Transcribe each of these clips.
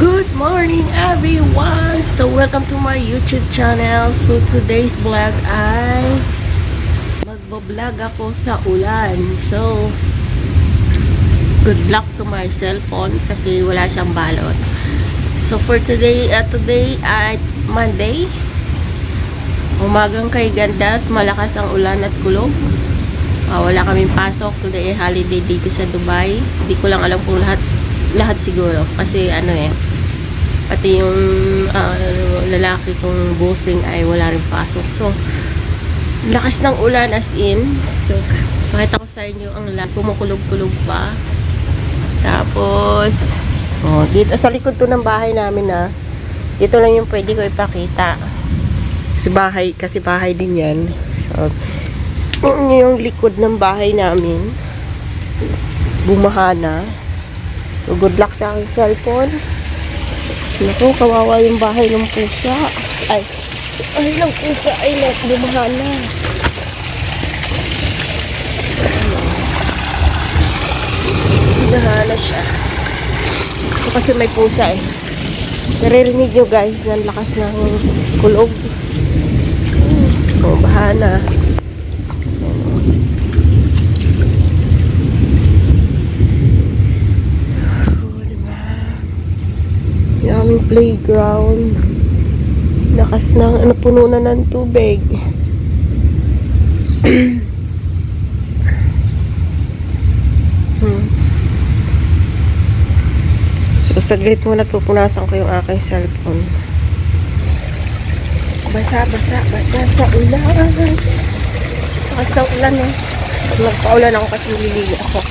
Good morning everyone! So welcome to my YouTube channel. So today's vlog ay magbo-vlog ako sa ulan. So good luck to my cellphone kasi wala siyang balot. So for today ay Monday. Umagang kay ganda at malakas ang ulan at kulog. Wala kaming pasok. Today ay holiday dito sa Dubai. Hindi ko lang alam kung lahat siguro kasi pati yung lalaki kong bossing ay wala rin pasok. So lakas ng ulan as in. So pakita ko sa inyo ang kumukulog-kulog pa. Tapos dito sa likod to ng bahay namin dito lang yung pwede ko ipakita kasi bahay din yan. So yung likod ng bahay namin bumaha na. So good luck sa aking cellphone. Naku, kawawa yung bahay ng pusa. Ay ng pusa ay bumaha na. Bumaha na siya. So, kasi may pusa naririnig nyo guys ng lakas ng kulog. Baha na. Aming playground lakas ng puno na ng tubig. So saglit muna at pupunasan ko yung aking cellphone. Basa sa ulan. Lakas ng ulan nagpaulan ako kasi nililigo ako.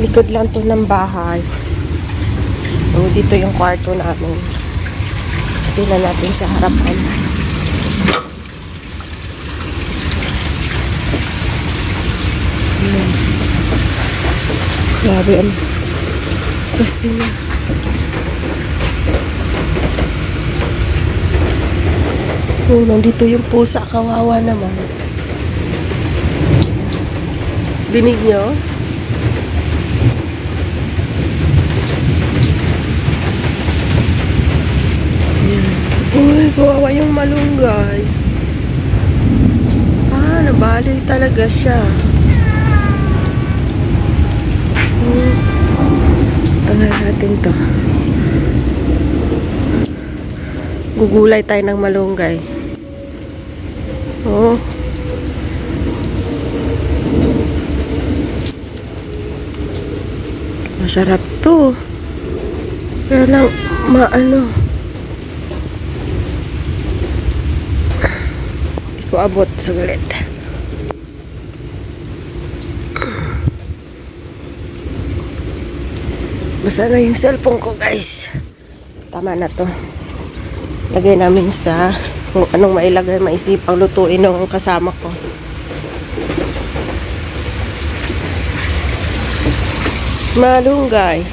Likod lang to ng bahay. So, dito yung kwarto namin. Stay na natin sa harapan. Grabe Pasti na. Nandito yung pusa. Kawawa naman. Dinig nyo? Uy, kawawa yung malunggay. Nabali talaga siya. Tangan natin to. Gugulay tayo ng malunggay. Masarap to. Kaya lang, abot saglit. Basta na yung cellphone ko guys. Tama na to. Lagay namin sa kung anong mailagay, maisipang lutuin ng kasama ko. Malunggay.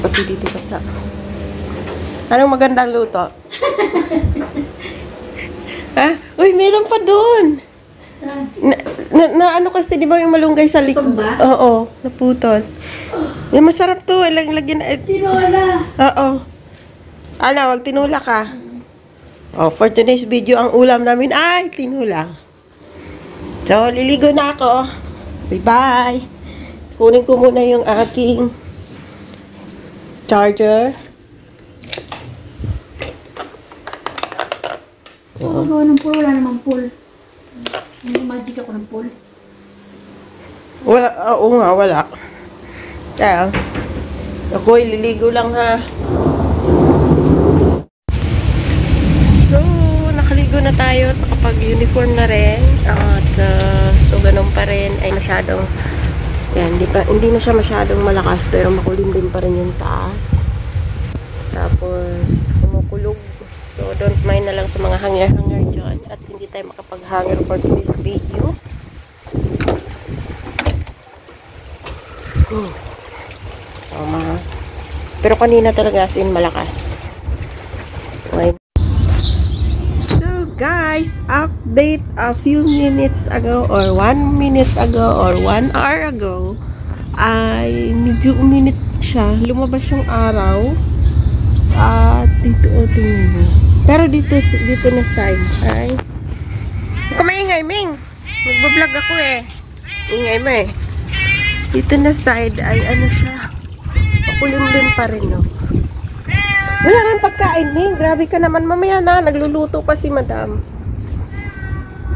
Pati dito basa. Anong magandang luto? Uy, meron pa doon. Ano kasi, di ba yung malunggay sa likod? Oo, naputol. Yung masarap to. Lagyan na. Tinola. Oo. Wag tinula ka. For today's video, ang ulam namin ay tinula. So, liligo na ako. Bye-bye. Kunin ko muna yung aking charger. Ako ng pool, wala namang pool. Magic ako ng pool. Wala, oo nga, wala. Kaya, ako ililigo lang ha. So, nakaligo na tayo at nakapag-uniform na rin. At, so ganun pa rin ay masyadong hindi na siya masyadong malakas pero makulimlim pa rin yung taas. Tapos kumukulog. So don't mind na lang sa mga hanger-hanger dyan at hindi tayo makapag-hanger for this video. Pero kanina talaga as in malakas. Okay. Guys, update a few minutes ago or 1 minute ago or 1 hour ago ay medyo uminit siya. Lumabas yung araw. At dito, tingnan mo. Pero dito na side ay kumaingay, Ming. Magbablog ako eh. Ingay mo eh. Dito na side ay ano siya. Pakulimlim pa rin, no? Wala nang pagkain, Ming. Grabe ka naman. Mamaya na. Nagluluto pa si madam.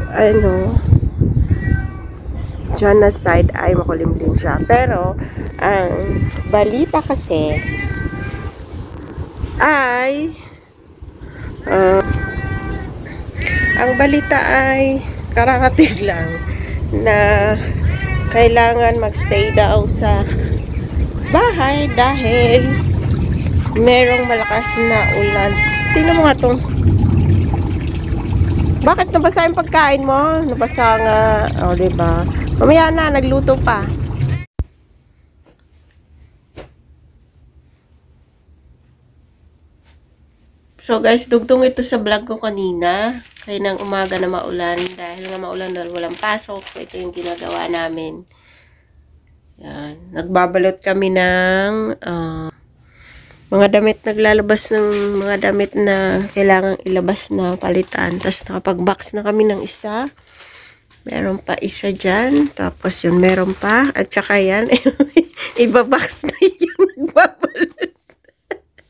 Ano. Diyan na side ay makulimlim siya. Pero, ang balita kasi ay ang balita ay kararating lang na kailangan magstay daw sa bahay dahil merong malakas na ulan. Tingnan mo nga tong. Bakit nabasa yung pagkain mo? Nabasa nga. O, diba? Mamaya na, nagluto pa. So guys, dugtong ito sa vlog ko kanina. Kaya ng umaga na maulan. Dahil nga maulan dahil walang pasok. Ito yung ginagawa namin. Yan. Nagbabalot kami ng mga damit, naglalabas ng mga damit na kailangang ilabas na palitan. Tapos nakapag-box na kami ng isa. Meron pa isa dyan. Tapos yun, meron pa. At saka yan, ibabox na yun. Nagbabalot.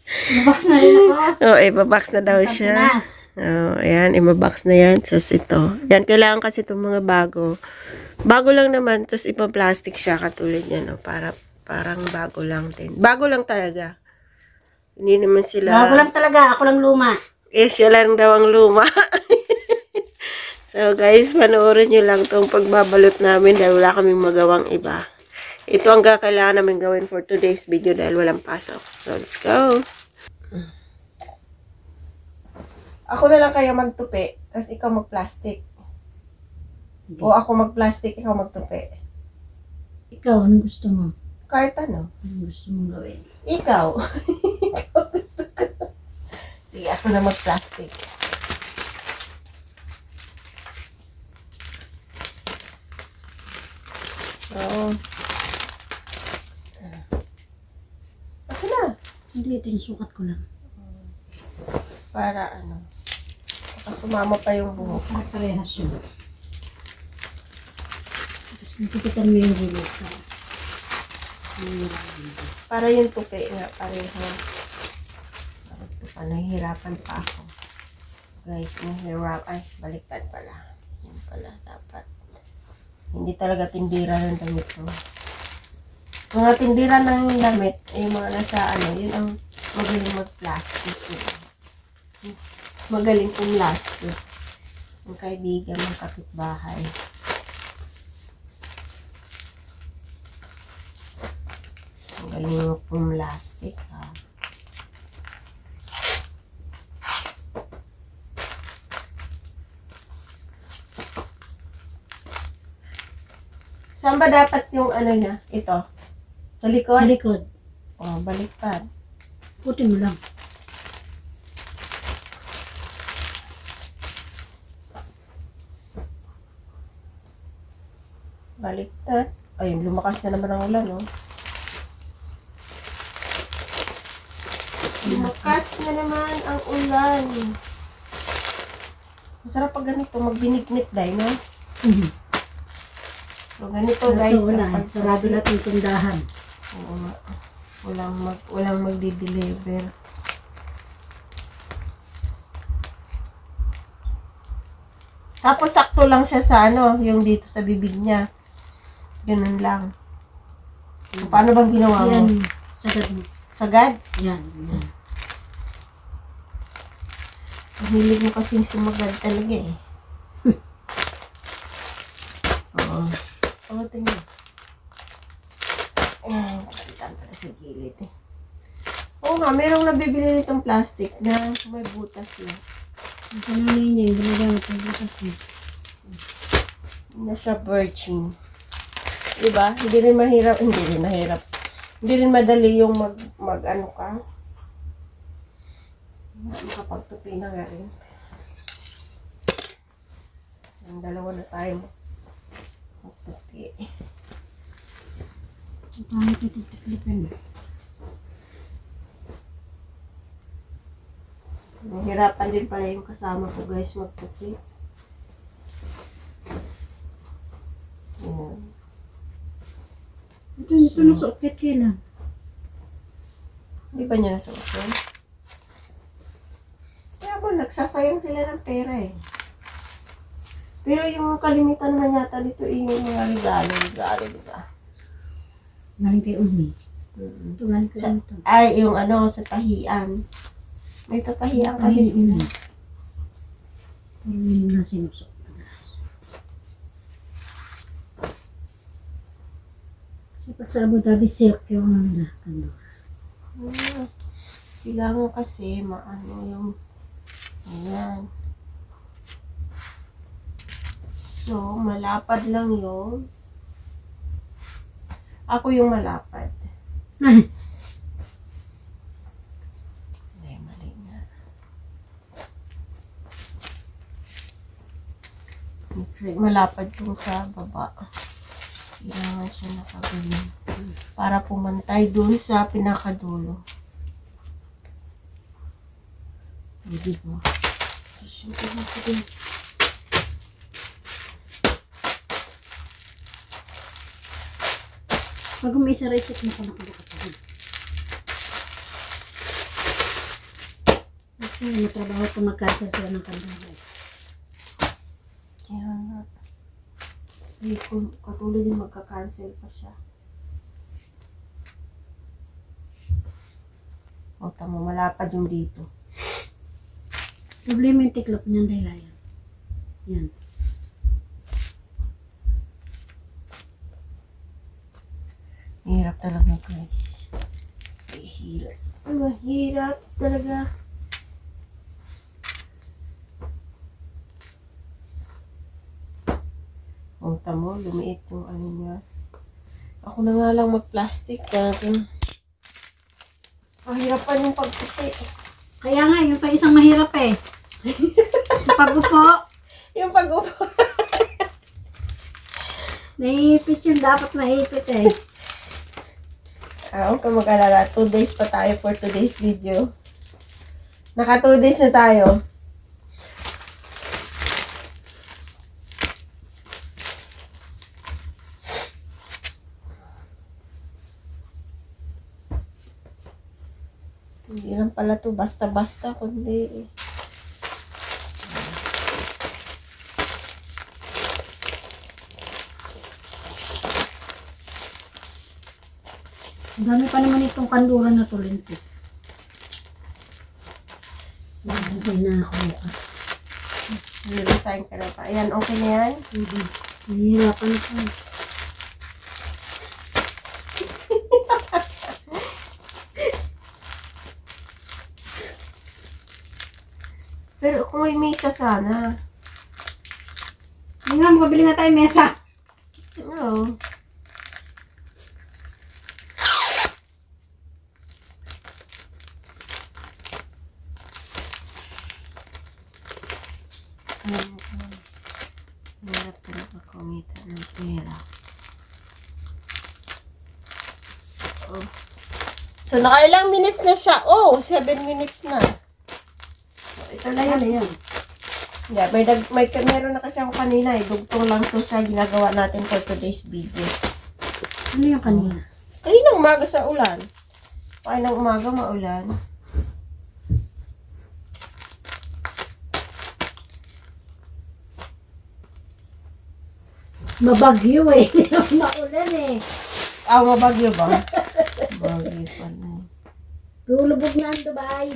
Ibabox na rin ako. Oo, ibabox na daw siya. Oo, ayan, ibabox na yan. Tapos ito. Yan, kailangan kasi itong mga bago. Bago lang naman. Tapos ipa-plastic siya katulad yan. No? Parang bago lang din. Bago lang talaga. Hindi naman sila... Bago lang talaga. Ako lang luma. Eh, siya lang daw ang luma. So, guys, panoorin nyo lang itong pagbabalot namin dahil wala kaming magawang iba. Ito ang kailangan namin gawin for today's video dahil walang pasok. So, let's go. Ako na lang kaya magtupi, tapos ikaw mag-plastic. Okay. O ako mag-plastic, ikaw magtupi. Ikaw, anong gusto mo? Kahit ano. Anong gusto mong gawin? Ikaw. Ikaw gusto ko. Sige, ako na mag-plastic. So, ako na. Hindi, ito yung sukat ko lang. Para ano. Baka sumama pa yung buhok. Parehas yun. Tapos magkikitan mo yung buhok ka. Para yung tupi nga, pareho. Nahihirapan pa ako. Guys, ay, baliktad pala. Yan pala, dapat. Hindi talaga tindira ng damit ko. Mga tindira ng damit, yung mga nasa ano, yun ang magaling mag-plastic. Magaling pum-plastic. Ang kaibigan ng kapitbahay. Magaling pum-plastic, ha. Saan ba dapat yung ano niya? Ito. Sa likod? Sa likod. Oh, baliktad. Puti mo lang. Baliktad. Ay, lumakas na naman ang ulan, no? Lumakas na naman ang ulan. Masarap pag ganito, magbinignit dahil, no? So, ganito guys. So, wala. Sarado natin yung tindahan. Oo nga. Walang magdi-deliver. Tapos, sakto lang siya sa ano, yung dito sa bibig niya. Ganun lang. So, paano bang ginawa mo? Yan. Sagad mo. Sagad? Yan. Yan. Ang hilig mo kasing sumagad talaga eh. Oo. Oo, tingnan. Ay, palitan pala sa gilid eh. Oo nga, merong nabibili nitong plastic na may butas na. Ang kanangin niya, yung ginagamit ng butas niya. Na siya virgin. Diba? Hindi rin mahirap. Hindi rin madali yung mag-ano ka. Makapagtupi na nga rin. Ang dalawa na tayo. Puti. Ang pangit ito tiklipin. Nahirapan din pala yung kasama ko guys magputi. Ayan. Ito nasuot kahit kailan. Hindi ba niya nasuot yun? Kaya po, nagsasayang sila ng pera eh. Pero yung kalimitan naman yata dito yung mga regalo, diba? Galing kay Umi. Ito galing kay Umi. Ay, yung ano, sa tahian. May tatahian kasi sila. Pero yun na sinusok. Kasi pag sa Abu Dhabi, silk yung ano nila. Kailangan kasi maano yung ayan. So, malapad lang yung ako yung malapad. Ay, Ay, mali na. It's like malapad yung sa baba. Kailangan siya nakagano. Para pumantay dun sa pinakadulo. O, diba? Tapos yung pinakadulo. pag umisa reset mo ko nakabukatan. Kasi matrabaho ko mag-cancel sila ng kandang. Kaya nga. Hindi ko katulad yung magka-cancel pa siya. O, tama, malapad yung dito. Problema yung tiklop niyan dahil yan. Yan. Hirap talaga guys. Hirap. Mahirap talaga. O, tamo, lumiit yung ano niya. Ako na nga lang mag-plastic. Mahirapan yung pagputi. Kaya nga, yung pa isang mahirap eh. Yung pag-upo, Yung pag-upo. naipit yung dapat maipit eh. Huwag ka mag-alala. 2 days pa tayo for today's video. Naka 2 days na tayo. Hindi lang pala to basta-basta, kundi Ang dami pa naman itong kanduran na tulinti. Nagdasay na ako bukas. resign ka na pa. Ayan, okay na yan. Nahihirapan ko. Pero kung may misa sana. Hindi nga, makabili nga tayo mesa. Oo. Alam mo guys, hirap talaga kumita ng pera. Oh. So, nakailang minutes na siya. Oh, 7 minutes na. So, ito na yun. Yeah, meron na kasi ako kanina eh. Dugtong lang to sa ginagawa natin for today's video. Ano yung kanina? Kaninang umaga sa ulan. Kaninang umaga maulan. Mabagyo eh. Maulan eh. Mabagyo ba? Bagyo pa na. Lulubog na ang Dubai.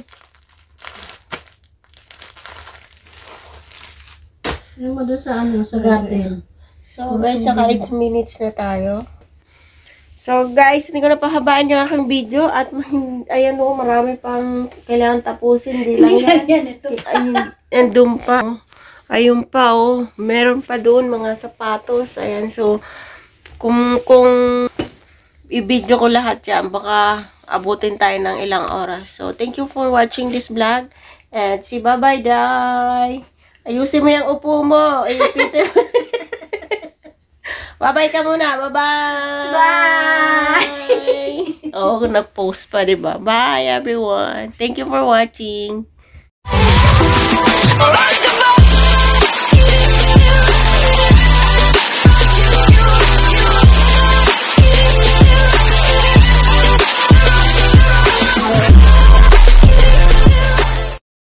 Ano mo doon sa ano? Sa garden. So guys, saka 8 minutes na tayo. So guys, hindi ko na pahabaan yung aking video. At ayan o, marami pang kailangan tapusin. Hindi lang yan. Ito. Ayun, andun pa. Ayun pa oh. Meron pa doon mga sapatos. Ayan, so kung i-video ko lahat yan, baka abutin tayo ng ilang oras. So thank you for watching this vlog. And bye-bye, day. Ayusin mo yung upo mo. Ipitin mo. Bye-bye ka muna. Bye-bye. Bye! Oh, nag-post pa, diba? Bye, everyone. Thank you for watching.